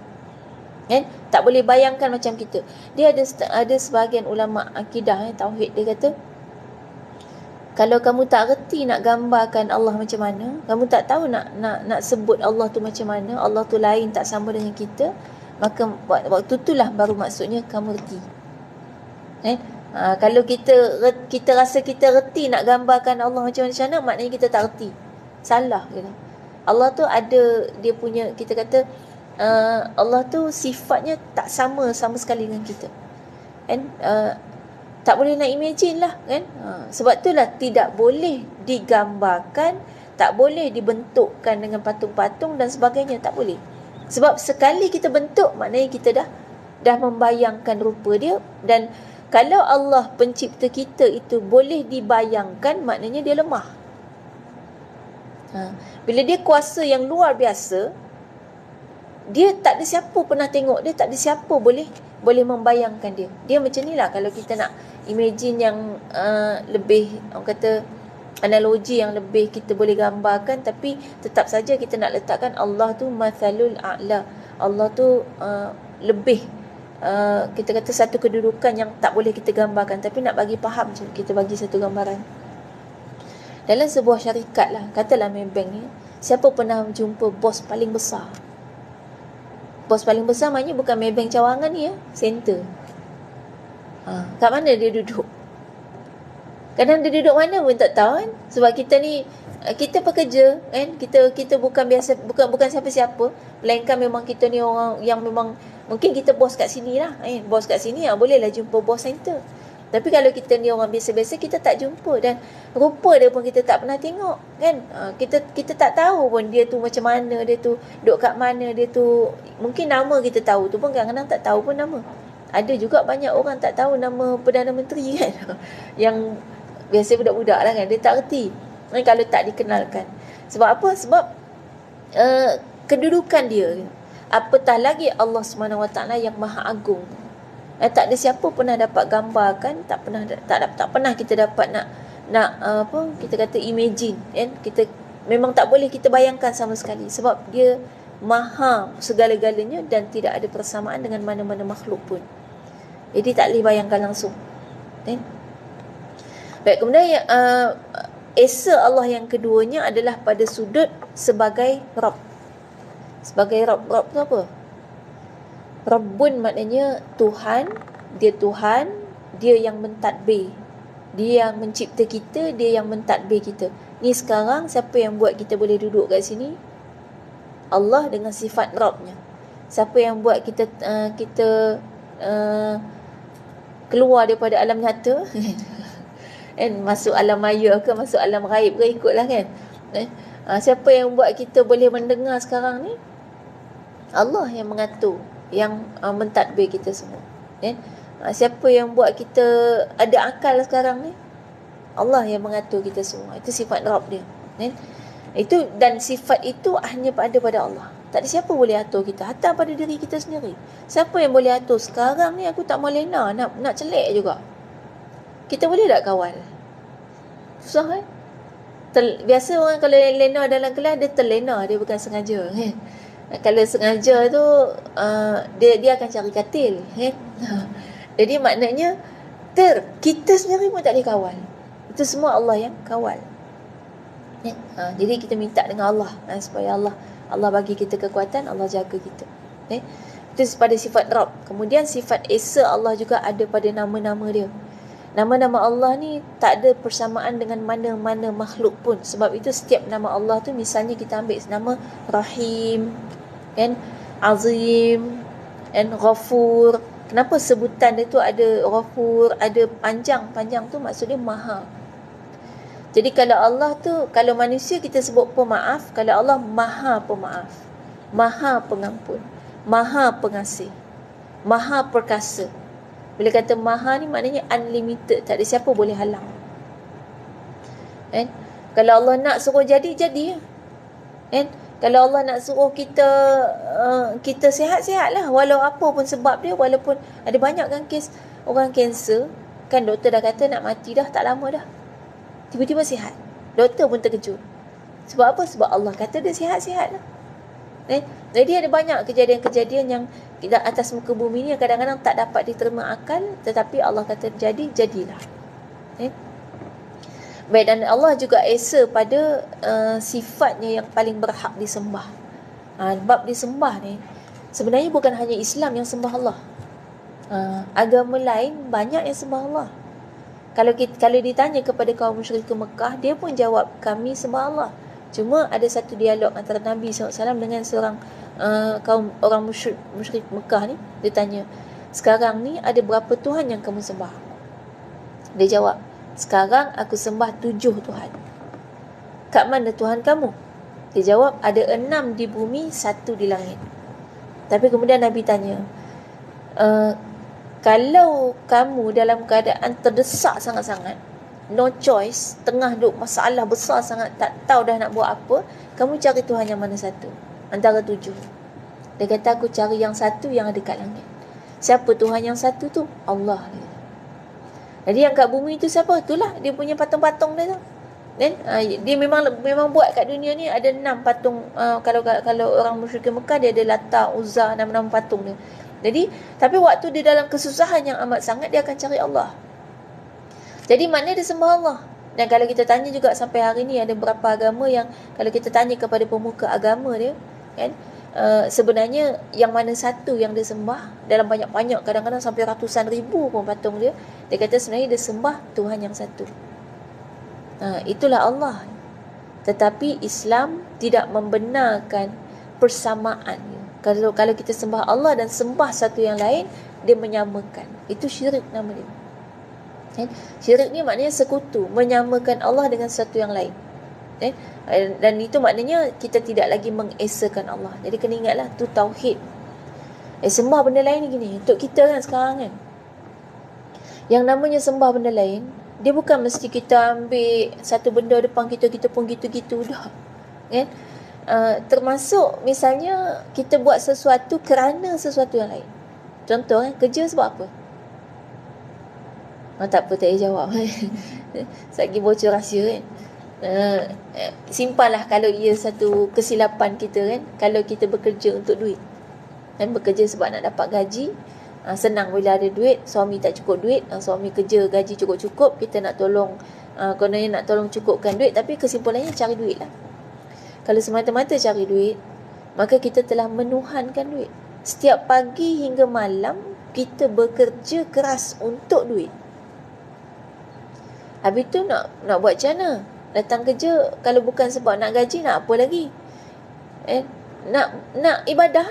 Kan? Tak boleh bayangkan macam kita. Dia ada sebahagian ulama akidah tauhid, dia kata kalau kamu tak reti nak gambarkan Allah macam mana, kamu tak tahu nak sebut Allah tu macam mana, Allah tu lain tak sama dengan kita, maka waktu itulah baru maksudnya kamu reti. Kalau kita rasa kita reti nak gambarkan Allah macam mana, maknanya kita tak reti. Salah gitu. Allah tu ada dia punya, kita kata Allah tu sifatnya tak sama sekali dengan kita. Kan? Tak boleh nak imagine lah kan. Sebab itulah tidak boleh digambarkan, tak boleh dibentukkan dengan patung-patung dan sebagainya, tak boleh. Sebab sekali kita bentuk, maknanya kita dah membayangkan rupa dia. Dan kalau Allah pencipta kita itu boleh dibayangkan, maknanya dia lemah. Bila dia kuasa yang luar biasa, dia tak ada siapa pernah tengok dia, tak ada siapa boleh membayangkan dia. Dia macam ni lah kalau kita nak imagine yang lebih, orang kata analogi yang lebih kita boleh gambarkan, tapi tetap saja kita nak letakkan Allah tu mathalul a'la. Allah tu lebih kita kata satu kedudukan yang tak boleh kita gambarkan, tapi nak bagi faham je, kita bagi satu gambaran. Dalam sebuah syarikat lah, katalah Maybank ni, siapa pernah jumpa bos paling besar? Bos paling besar maknanya bukan Maybank Cawangan ni center. Kat mana dia duduk? Kadang dia duduk mana pun tak tahu kan. Sebab kita ni, kita pekerja kan, kita bukan siapa-siapa, melainkan memang kita ni orang yang memang mungkin kita bos kat sini lah, bos kat sini bolehlah jumpa bos center. Tapi kalau kita ni orang biasa-biasa, kita tak jumpa, dan rupa dia pun kita tak pernah tengok kan. Kita tak tahu pun dia tu macam mana, dia tu duduk kat mana, dia tu mungkin nama kita tahu tu pun kadang-kadang tak tahu pun nama. Ada juga banyak orang tak tahu nama Perdana Menteri kan yang biasa budak-budak lah kan, dia tak reti kalau tak dikenalkan. Sebab apa? Sebab kedudukan dia. Apatah lagi Allah SWT yang Maha Agung. Tak ada siapa pernah dapat gambarkan, tak pernah kita dapat nak apa kita kata imagine kan. Kita memang tak boleh kita bayangkan sama sekali, sebab dia maha segala-galanya dan tidak ada persamaan dengan mana-mana makhluk pun. Jadi tak boleh bayangkan langsung kan. Baik, kemudian esa Allah yang keduanya adalah pada sudut sebagai Rabb. Sebagai Rabb tu apa? Rabbun maknanya Tuhan, dia Tuhan, dia yang mentadbir. Dia yang mencipta kita, dia yang mentadbir kita. Ni sekarang siapa yang buat kita boleh duduk kat sini? Allah dengan sifat Rabb-nya. Siapa yang buat kita keluar daripada alam nyata? Kan masuk alam maya ke masuk alam ghaib ke, ikutlah kan. Siapa yang buat kita boleh mendengar sekarang ni? Allah yang mengatur, yang mentadbir kita semua. Kan? Siapa yang buat kita ada akal sekarang ni? Allah yang mengatur kita semua. Itu sifat Rabb dia. Kan? Itu, dan sifat itu hanya pada Allah. Tak ada siapa boleh atur kita, hatta pada diri kita sendiri. Siapa yang boleh atur? Sekarang ni aku tak mau lena, nak celek juga. Kita boleh tak kawal? Susah kan? Biasa orang kalau lena dalam kelas, dia terlena, dia bukan sengaja kan? Kalau sengaja tu dia akan cari katil kan? Jadi maknanya kita sendiri pun tak boleh kawal. Itu semua Allah yang kawal. Jadi kita minta dengan Allah supaya Allah bagi kita kekuatan, Allah jaga kita. Itu pada sifat Rabb. Kemudian sifat Esa Allah juga ada pada nama-nama dia. Nama-nama Allah ni tak ada persamaan dengan mana-mana makhluk pun. Sebab itu setiap nama Allah tu, misalnya kita ambil nama Rahim, kan, Azim, dan Ghafur. Kenapa sebutan dia tu ada Ghafur, ada panjang tu maksudnya Maha. Jadi kalau Allah tu, kalau manusia kita sebut pemaaf, kalau Allah Maha Pemaaf, Maha Pengampun, Maha Pengasih, Maha Perkasa. Bila kata Maha ni maknanya unlimited, tak ada siapa boleh halang. Kan? Kalau Allah nak suruh jadi. Kan? Kalau Allah nak suruh kita sihat lah, walau apa pun sebab dia. Walaupun ada banyak kan kes orang kanser, kan doktor dah kata nak mati dah, tak lama dah, tiba-tiba sihat. Doktor pun terkejut. Sebab apa? Sebab Allah kata dia sihat-sihat lah. Jadi ada banyak kejadian-kejadian yang atas muka bumi ni yang kadang-kadang tak dapat diterima akal, tetapi Allah kata jadilah. Baik, dan Allah juga esa pada sifatnya yang paling berhak disembah. Bab disembah ni sebenarnya bukan hanya Islam yang sembah Allah. Agama lain banyak yang sembah Allah. Kalau ditanya kepada kaum musyrik Mekah, dia pun jawab kami sembah Allah. Cuma ada satu dialog antara Nabi SAW dengan seorang kaum orang musyrik Mekah ni. Dia tanya, sekarang ni ada berapa Tuhan yang kamu sembah? Dia jawab, sekarang aku sembah 7 Tuhan. Kat mana Tuhan kamu? Dia jawab, ada 6 di bumi, 1 di langit. Tapi kemudian Nabi tanya, kalau kamu dalam keadaan terdesak sangat-sangat, no choice, tengah duk masalah besar sangat, tak tahu dah nak buat apa, kamu cari Tuhan yang mana satu antara 7? Dia kata, aku cari yang satu yang ada kat langit. Siapa Tuhan yang satu tu? Allah. Jadi yang kat bumi tu siapa? Itulah dia punya patung-patung dia tu. Dan dia memang buat kat dunia ni ada 6 patung. Kalau orang musyrik Mekah, dia ada Lata, Uzza, nama-nama patung dia. Jadi tapi waktu dia dalam kesusahan yang amat sangat, dia akan cari Allah. Jadi maknanya dia sembah Allah. Dan kalau kita tanya juga sampai hari ni, ada beberapa agama yang kalau kita tanya kepada pemuka agama dia, kan, sebenarnya yang mana satu yang dia sembah, dalam banyak-banyak, kadang-kadang sampai ratusan ribu pun patung dia, dia kata sebenarnya dia sembah Tuhan yang satu. Itulah Allah. Tetapi Islam tidak membenarkan persamaan. Kalau kita sembah Allah dan sembah satu yang lain, dia menyamakan. Itu syirik nama dia. Syirik ni maknanya sekutu, menyamakan Allah dengan satu yang lain. Dan itu maknanya kita tidak lagi mengesakan Allah. Jadi kena ingatlah, tu tauhid. Sembah benda lain ni gini, untuk kita kan sekarang kan, yang namanya sembah benda lain, dia bukan mesti kita ambil satu benda depan kita pun gitu-gitu dah, kan? Termasuk misalnya kita buat sesuatu kerana sesuatu yang lain. Contoh kan, kerja sebab apa? Tak apa, tak payah jawab. Lagi bocor rahsia kan. Simpanlah kalau ia satu kesilapan kita kan. Kalau kita bekerja untuk duit, kan, bekerja sebab nak dapat gaji. Senang bila ada duit. Suami tak cukup duit, suami kerja gaji cukup-cukup, kita nak tolong, kononnya nak tolong cukupkan duit, tapi kesimpulannya cari duit lah. Kalau semata-mata cari duit, maka kita telah menuhankan duit. Setiap pagi hingga malam kita bekerja keras untuk duit. Habis tu nak buat macam mana? Datang kerja, kalau bukan sebab nak gaji, nak apa lagi? Nak ibadah.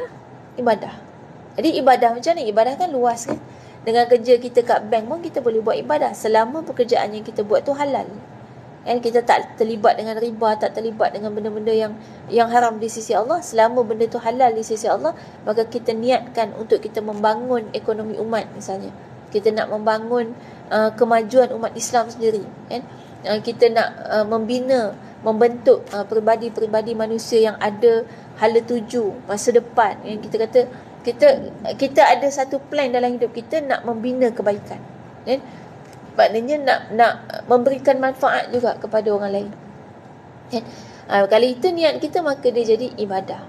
Jadi ibadah macam mana? Ibadah kan luas kan. Dengan kerja kita kat bank pun kita boleh buat ibadah selama pekerjaan yang kita buat tu halal. Kan kita tak terlibat dengan riba, tak terlibat dengan benda-benda yang haram di sisi Allah. Selama benda tu halal di sisi Allah, maka kita niatkan untuk kita membangun ekonomi umat misalnya. Kita nak membangun kemajuan umat Islam sendiri, kan? Kita nak membentuk peribadi-peribadi manusia yang ada hala tuju masa depan. Yang kita kata kita ada satu plan dalam hidup kita nak membina kebaikan, kan? Maknanya nak memberikan manfaat juga kepada orang lain, kan? Kalau itu niat kita, maka dia jadi ibadah.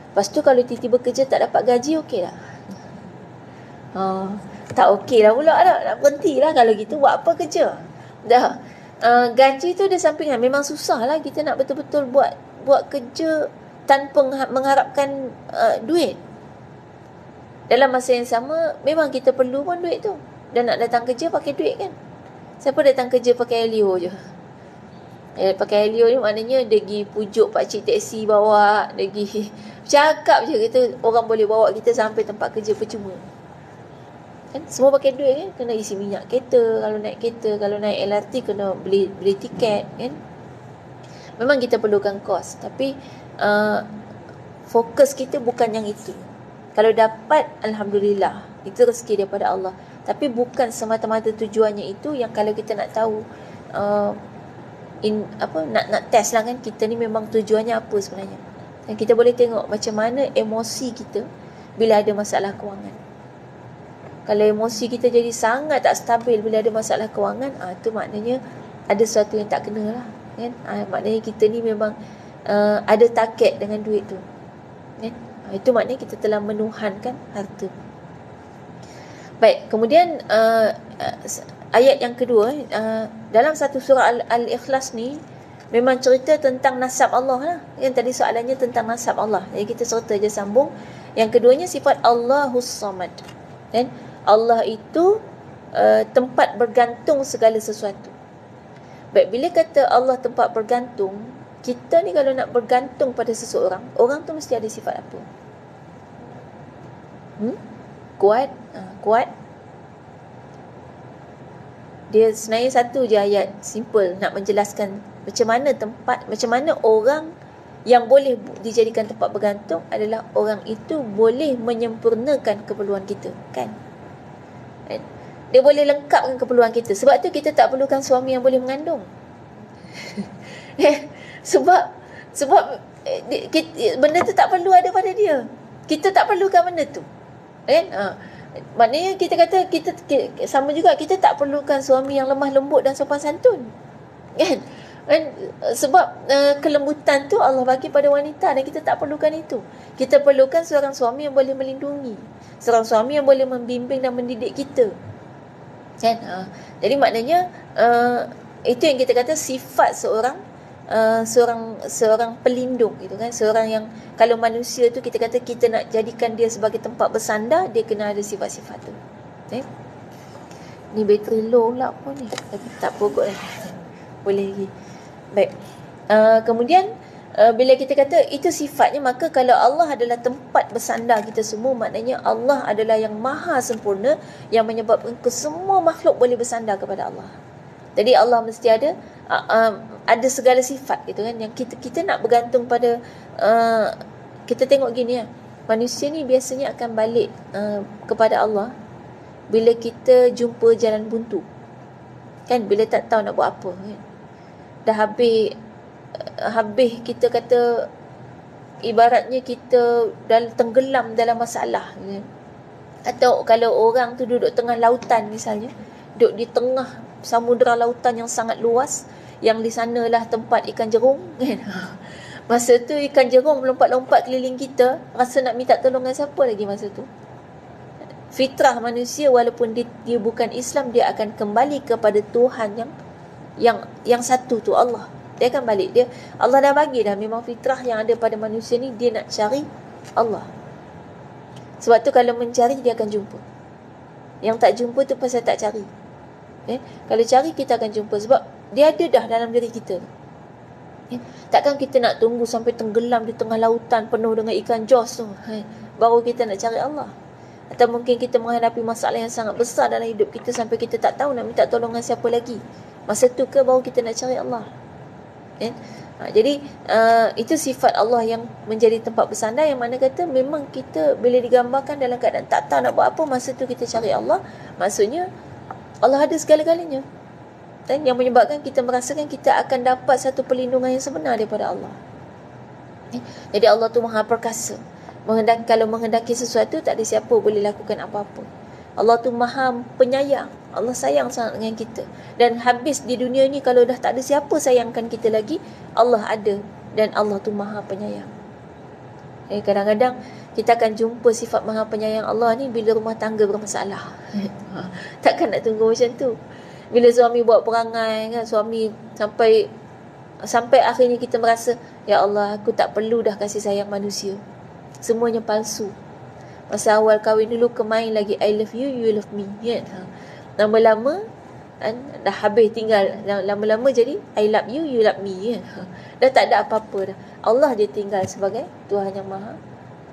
Lepas tu kalau tiba-tiba kerja tak dapat gaji, okey tak? Tak okey lah pula dah. Nak berhenti lah kalau gitu. Buat apa kerja? Dah. Gaji tu dia sampingan. Memang susah lah kita nak betul-betul buat kerja tanpa mengharapkan duit. Dalam masa yang sama, memang kita perlu pun duit tu. Dan nak datang kerja pakai duit kan. Siapa datang kerja pakai Helio je? Pakai Helio ni maknanya dia pergi pujuk pakcik teksi bawa. Dia pergi cakap je kita orang boleh bawa kita sampai tempat kerja percuma. Kan semua pakai duit kan. Kena isi minyak kereta kalau naik kereta. Kalau naik LRT kena beli tiket kan. Memang kita perlukan kos. Tapi fokus kita bukan yang itu. Kalau dapat, Alhamdulillah. Itu rezeki daripada Allah. Tapi bukan semata-mata tujuannya itu yang kalau kita nak tahu nak test lah kan, kita ni memang tujuannya apa sebenarnya. Dan kita boleh tengok macam mana emosi kita bila ada masalah kewangan. Kalau emosi kita jadi sangat tak stabil bila ada masalah kewangan, tu maknanya ada sesuatu yang tak kena lah kan. Maknanya kita ni memang ada target dengan duit tu kan. Itu maknanya kita telah menuhankan harta. Baik, kemudian ayat yang kedua, dalam satu surah Al-Ikhlas ni memang cerita tentang nasab Allah lah. Yang tadi soalannya tentang nasab Allah. Jadi kita cerita je sambung. Yang keduanya sifat Allahus Samad. Dan Allah itu tempat bergantung segala sesuatu. Baik, bila kata Allah tempat bergantung, kita ni kalau nak bergantung pada seseorang, orang tu mesti ada sifat apa? Kuat. Dia sebenarnya satu je ayat simple nak menjelaskan macam mana orang yang boleh dijadikan tempat bergantung adalah orang itu boleh menyempurnakan keperluan kita, kan? Dia boleh lengkapkan keperluan kita. Sebab tu kita tak perlukan suami yang boleh mengandung. Sebab benda tu tak perlu ada pada dia. Kita tak perlukan benda tu. Kan? Maknanya kita kata kita sama juga, kita tak perlukan suami yang lemah lembut dan sopan santun. Kan? Sebab kelembutan tu Allah bagi pada wanita dan kita tak perlukan itu. Kita perlukan seorang suami yang boleh melindungi, seorang suami yang boleh membimbing dan mendidik kita. Kan? Jadi maknanya itu yang kita kata sifat seorang pelindung gitu kan. Seorang yang kalau manusia tu kita kata kita nak jadikan dia sebagai tempat bersandar, dia kena ada sifat-sifat tu. Ni bateri low pula pun ni. Tapi tak pokok lagi. Boleh lagi. Baik. Kemudian bila kita kata itu sifatnya, maka kalau Allah adalah tempat bersandar kita semua, maknanya Allah adalah yang maha sempurna yang menyebabkan semua makhluk boleh bersandar kepada Allah. Jadi Allah mesti ada segala sifat gitu kan, yang kita nak bergantung pada kita tengok gini ya. Manusia ni biasanya akan balik kepada Allah bila kita jumpa jalan buntu. Kan, bila tak tahu nak buat apa kan. Dah habis kita kata ibaratnya kita tenggelam dalam masalah kan? Atau kalau orang tu duduk tengah lautan misalnya, duduk di tengah samudera lautan yang sangat luas, yang di sanalah tempat ikan jerung kan. Masa tu ikan jerung melompat-lompat keliling kita, rasa nak minta tolong dengan siapa lagi masa tu? Fitrah manusia walaupun dia bukan Islam, dia akan kembali kepada Tuhan yang satu tu, Allah. Dia akan balik. Allah dah bagi dah, memang fitrah yang ada pada manusia ni, dia nak cari Allah. Sebab tu kalau mencari, dia akan jumpa. Yang tak jumpa tu pasal tak cari. Kalau cari kita akan jumpa, sebab dia ada dah dalam diri kita. Takkan kita nak tunggu sampai tenggelam di tengah lautan penuh dengan ikan jos tu, baru kita nak cari Allah. Atau mungkin kita menghadapi masalah yang sangat besar dalam hidup kita sampai kita tak tahu nak minta tolongan siapa lagi. Masa tu ke baru kita nak cari Allah. Jadi itu sifat Allah yang menjadi tempat bersandar, yang mana kata memang kita bila digambarkan dalam keadaan tak tahu nak buat apa, masa tu kita cari Allah. Maksudnya Allah ada segala-galanya, dan yang menyebabkan kita merasakan kita akan dapat satu perlindungan yang sebenar daripada Allah. Jadi Allah tu Maha Perkasa. Kalau menghendaki sesuatu, tak ada siapa boleh lakukan apa-apa. Allah tu Maha Penyayang. Allah sayang sangat dengan kita. Dan habis di dunia ni, kalau dah tak ada siapa sayangkan kita lagi, Allah ada, dan Allah tu Maha Penyayang. Kadang-kadang kita akan jumpa sifat Maha Penyayang Allah ni bila rumah tangga bermasalah. Takkan nak tunggu macam tu. Bila suami buat perangai kan, suami sampai akhirnya kita merasa, ya Allah, aku tak perlu dah kasih sayang manusia. Semuanya palsu. Masa awal kahwin dulu kemain lagi I love you, you love me, kan? Lama-lama dah habis tinggal, lama-lama jadi I love you, you love me, kan? Dah tak ada apa-apa dah. Allah dia tinggal sebagai Tuhan yang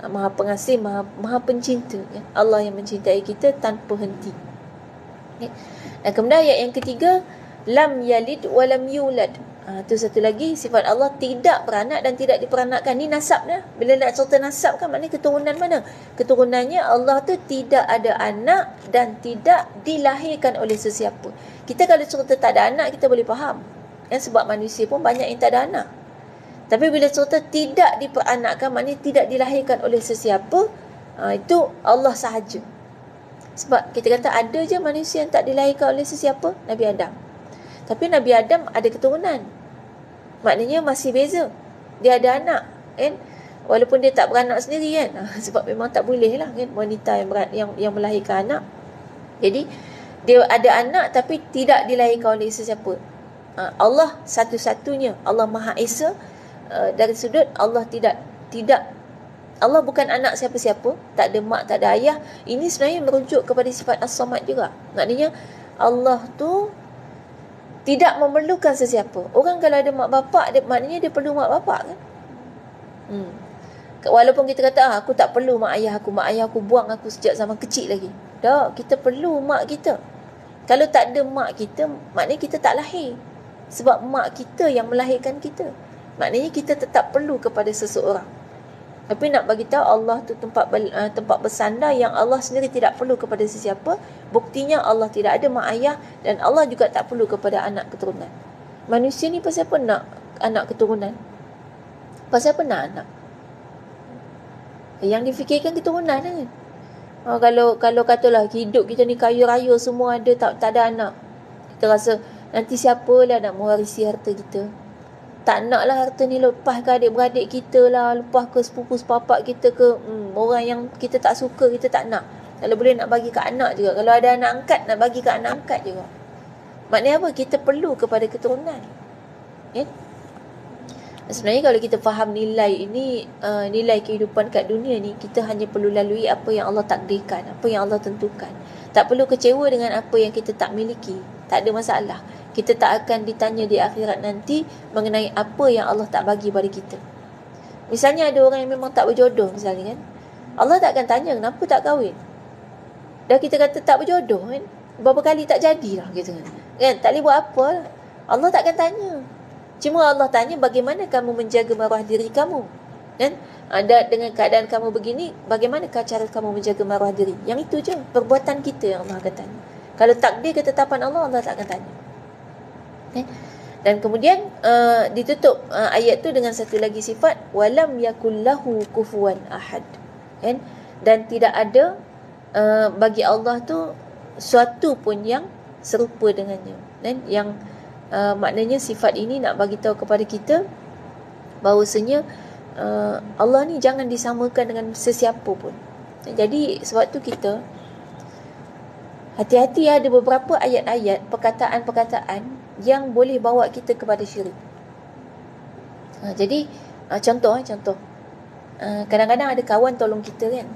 Maha Pengasih, Maha Pencinta, kan? Allah yang mencintai kita tanpa henti. Dan kemudian ayat yang ketiga, lam yalid wa lam yulad. Itu satu lagi sifat Allah, tidak beranak dan tidak diperanakkan. Ni nasab dah. Bila nak cerita nasab kan, maknanya keturunan mana? Keturunannya Allah tu tidak ada anak dan tidak dilahirkan oleh sesiapa. Kita kalau cerita tak ada anak, kita boleh faham. Sebab manusia pun banyak yang tak ada anak. Tapi bila cerita tidak diperanakkan, maknanya tidak dilahirkan oleh sesiapa, itu Allah sahaja. Sebab kita kata ada je manusia yang tak dilahirkan oleh sesiapa, Nabi Adam. Tapi Nabi Adam ada keturunan. Maknanya masih beza. Dia ada anak, kan? Walaupun dia tak beranak sendiri, kan? Sebab memang tak boleh lah, kan? Wanita yang melahirkan anak. Jadi dia ada anak tapi tidak dilahirkan oleh sesiapa. Allah satu-satunya, Allah Maha Esa. Dari sudut Allah tidak Allah bukan anak siapa-siapa, tak ada mak, tak ada ayah. Ini sebenarnya merujuk kepada sifat As-Samad juga. Maknanya Allah tu tidak memerlukan sesiapa. Orang kalau ada mak bapak, maknanya dia perlu mak bapak, kan? Walaupun kita kata aku tak perlu mak ayah aku buang aku sejak zaman kecil lagi. Tak, kita perlu mak kita. Kalau tak ada mak kita, maknanya kita tak lahir. Sebab mak kita yang melahirkan kita. Maknanya kita tetap perlu kepada seseorang. Tapi nak bagi tahu Allah tu tempat bersandar yang Allah sendiri tidak perlu kepada sesiapa. Buktinya Allah tidak ada mak ayah, dan Allah juga tak perlu kepada anak keturunan. Manusia ni pasal apa nak anak keturunan? Pasal apa nak anak? Yang difikirkan keturunan, kan? Kalau katalah hidup kita ni kaya raya semua ada, tak ada anak, kita rasa nanti siapalah nak mewarisi harta kita. Tak nak lah harta ni lepas ke adik-beradik kita lah, lepas ke sepupu-sepapak kita, ke orang yang kita tak suka, kita tak nak. Kalau boleh nak bagi ke anak juga. Kalau ada anak angkat, nak bagi ke anak angkat juga. Maknanya apa? Kita perlu kepada keturunan. Sebenarnya kalau kita faham nilai ini, nilai kehidupan kat dunia ni, kita hanya perlu lalui apa yang Allah takdirkan, apa yang Allah tentukan. Tak perlu kecewa dengan apa yang kita tak miliki. Tak ada masalah. Kita tak akan ditanya di akhirat nanti mengenai apa yang Allah tak bagi pada kita. Misalnya ada orang yang memang tak berjodoh misalnya, kan? Allah tak akan tanya kenapa tak kahwin. Dah kita kata tak berjodoh, kan? Berapa kali tak jadilah gitu, kan? Tak boleh buat apa lah. Allah tak akan tanya. Cuma Allah tanya bagaimana kamu menjaga maruah diri kamu, kan? Dengan keadaan kamu begini, bagaimanakah cara kamu menjaga maruah diri? Yang itu je perbuatan kita yang Allah akan tanya. Kalau takdir ketetapan Allah, Allah tak akan tanya. Dan kemudian ditutup ayat tu dengan satu lagi sifat, walam yakullahu kufuwan ahad, kan? Dan tidak ada bagi Allah tu suatu pun yang serupa dengannya, kan? Yang maknanya sifat ini nak bagi tahu kepada kita bahawasanya Allah ni jangan disamakan dengan sesiapa pun. Jadi sebab tu kita hati-hati, ada beberapa ayat-ayat, perkataan-perkataan yang boleh bawa kita kepada syirik. Jadi contoh kadang-kadang ada kawan tolong kita, kan?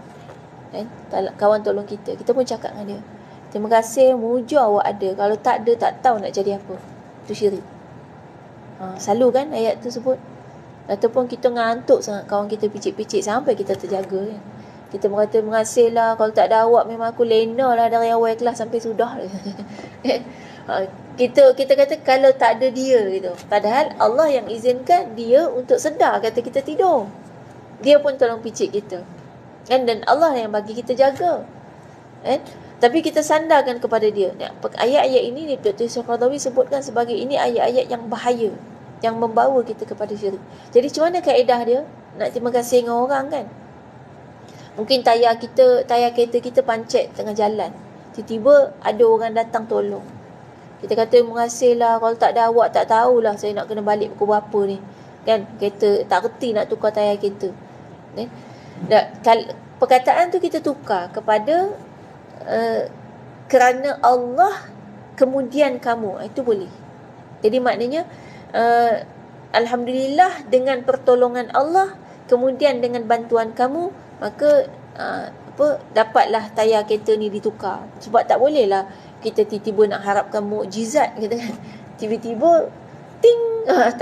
Kawan tolong kita pun cakap dengan dia, Terima kasih muja awak ada. Kalau tak ada, tak tahu nak jadi apa. Itu syirik. Selalu kan ayat tu sebut. Ataupun kita ngantuk sangat, kawan kita picit-picit sampai kita terjaga kan. Kita berkata mengasihlah, kalau tak ada awak memang aku lena lah dari awal kelas sampai sudah. kita kata kalau tak ada dia gitu. Padahal Allah yang izinkan dia untuk sedar kata kita tidur. Dia pun tolong picit kita. Kan, dan Allah yang bagi kita jaga. Kan? Tapi kita sandarkan kepada dia. Ayat-ayat ini Dr. Yusuf Qaradawi sebutkan sebagai ini ayat-ayat yang bahaya, yang membawa kita kepada syirik. Jadi macam mana kaedah dia? Nak terima kasih dengan orang kan? Mungkin tayar kereta kita pancet tengah jalan. Tiba-tiba ada orang datang tolong. Kita kata terima kasih lah. Kalau tak ada awak tak tahulah saya nak kena balik pukul berapa ni. Kan? Kereta tak reti nak tukar tayar kereta. Perkataan tu kita tukar kepada kerana Allah kemudian kamu. Itu boleh. Jadi maknanya Alhamdulillah dengan pertolongan Allah, kemudian dengan bantuan kamu, maka dapatlah tayar kereta ni ditukar. Sebab tak boleh lah kita tiba-tiba nak harapkan mukjizat gitu kan. Tiba-tiba ting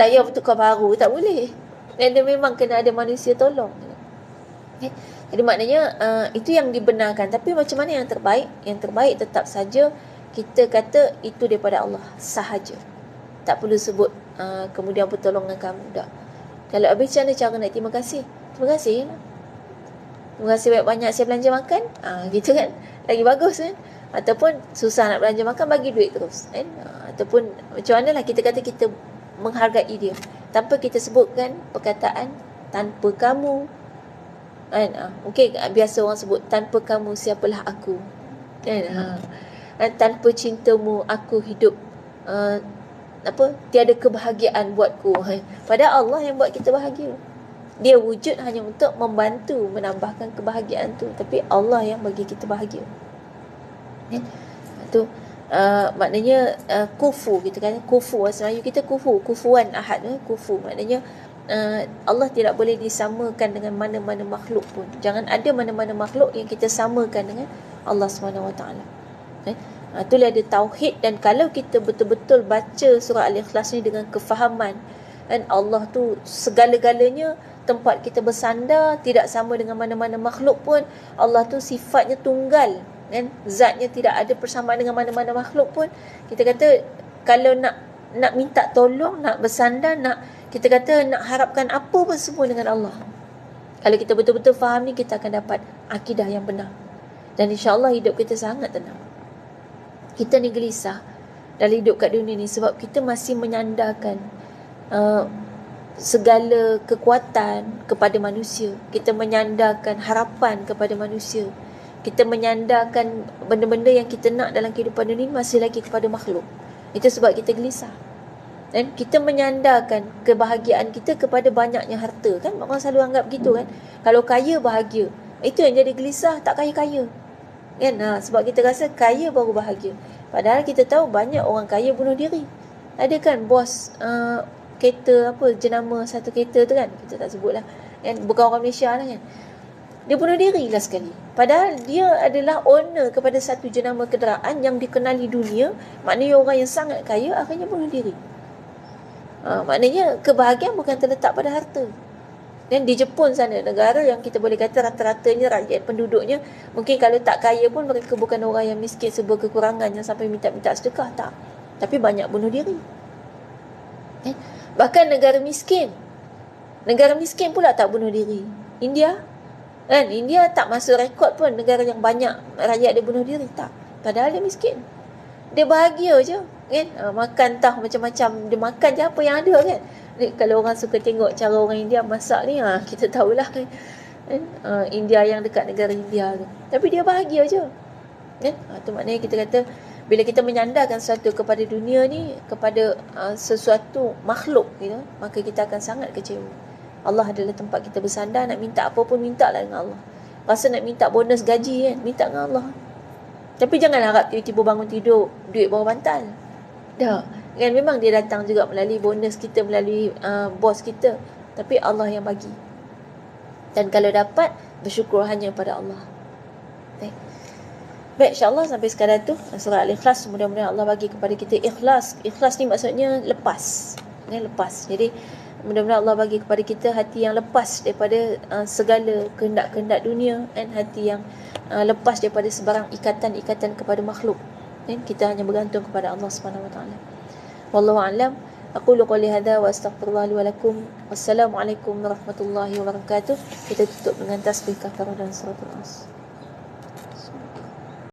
tayar bertukar baru, tak boleh. Dan memang kena ada manusia tolong. Jadi maknanya itu yang dibenarkan. Tapi macam mana yang terbaik? Yang terbaik tetap saja kita kata itu daripada Allah sahaja. Tak perlu sebut kemudian pertolongan kamu. Tak. Kalau habis macam mana cara nak terima kasih? Terima kasih lah. Terima kasih banyak-banyak saya belanja makan. Gitu kan. Lagi bagus kan. Ataupun susah nak belanja makan, bagi duit terus kan. Ataupun macam mana lah kita kata kita menghargai dia. Tanpa kita sebutkan perkataan tanpa kamu kan. Mungkin biasa orang sebut tanpa kamu siapalah aku kan. Tanpa cintamu aku hidup tiada kebahagiaan buatku. Padahal Allah yang buat kita bahagia. Dia wujud hanya untuk membantu menambahkan kebahagiaan tu, tapi Allah yang bagi kita bahagia. Itu maknanya kufu, kita kata kufu, bahasa Melayu kita kufuan ahad. Kufu maknanya Allah tidak boleh disamakan dengan mana-mana makhluk pun. Jangan ada mana-mana makhluk yang kita samakan dengan Allah SWT. Itulah ada tauhid. Dan kalau kita betul-betul baca surah Al-Ikhlas ni dengan kefahaman, dan Allah tu segala-galanya, tempat kita bersandar tidak sama dengan mana-mana makhluk pun. Allah tu sifatnya tunggal kan, zatnya tidak ada persamaan dengan mana-mana makhluk pun. Kita kata kalau nak minta tolong, nak bersandar, kita kata nak harapkan apa pun semua dengan Allah. Kalau kita betul-betul faham ni, kita akan dapat akidah yang benar. Dan insya-Allah hidup kita sangat tenang. Kita ni gelisah dalam hidup kat dunia ni sebab kita masih menyandarkan segala kekuatan kepada manusia. Kita menyandarkan harapan kepada manusia. Kita menyandarkan benda-benda yang kita nak dalam kehidupan dunia ni masih lagi kepada makhluk. Itu sebab kita gelisah. Dan kita menyandarkan kebahagiaan kita kepada banyaknya harta kan. Orang selalu anggap gitu kan. Kalau kaya bahagia. Itu yang jadi gelisah, tak kaya-kaya kan. Sebab kita rasa kaya baru bahagia. Padahal kita tahu banyak orang kaya bunuh diri. Ada kan bos kereta jenama satu kereta tu kan, kita tak sebut lah kan, bukan orang Malaysia lah kan, dia bunuh diri lah sekali. Padahal dia adalah owner kepada satu jenama kenderaan yang dikenali dunia. Maknanya orang yang sangat kaya akhirnya bunuh diri. Maknanya kebahagiaan bukan terletak pada harta. Dan di Jepun sana, negara yang kita boleh kata rata-ratanya rakyat penduduknya, mungkin kalau tak kaya pun mereka bukan orang yang miskin sebuah kekurangan yang sampai minta-minta sedekah, tak. Tapi banyak bunuh diri. Bahkan negara miskin pula tak bunuh diri. India kan, India tak masuk rekod pun negara yang banyak rakyat dia bunuh diri, tak. Padahal dia miskin, dia bahagia je kan. Makan entah macam-macam, dia makan je apa yang ada kan. Kalau orang suka tengok cara orang India masak ni, kita tahulah kan. India yang dekat negara India tu, tapi dia bahagia je kan. Itu maknanya kita kata bila kita menyandarkan sesuatu kepada dunia ni, kepada sesuatu makhluk gitu, maka kita akan sangat kecewa. Allah adalah tempat kita bersandar. Nak minta apa pun, minta lah dengan Allah. Rasa nak minta bonus gaji kan, minta dengan Allah. Tapi jangan harap tiba-tiba bangun tidur duit bawah bantal. Dah kan, memang dia datang juga melalui bonus kita, melalui bos kita. Tapi Allah yang bagi. Dan kalau dapat, bersyukur hanya pada Allah. Baik, insyaAllah sampai sekadar tu surah Al-Ikhlas. Mudah-mudahan Allah bagi kepada kita ikhlas. Ikhlas ni maksudnya lepas. Lepas. Jadi mudah-mudahan Allah bagi kepada kita hati yang lepas daripada segala kehendak-kehendak dunia, dan hati yang lepas daripada sebarang ikatan-ikatan kepada makhluk. Kita hanya bergantung kepada Allah Subhanahu Wa Taala. Wallahu a'lam. Aqulu qouli hadza wa astaghfirullah li wa lakum. Wassalamualaikum warahmatullahi wabarakatuh. Kita tutup dengan tasbih kafarah dan suratul As.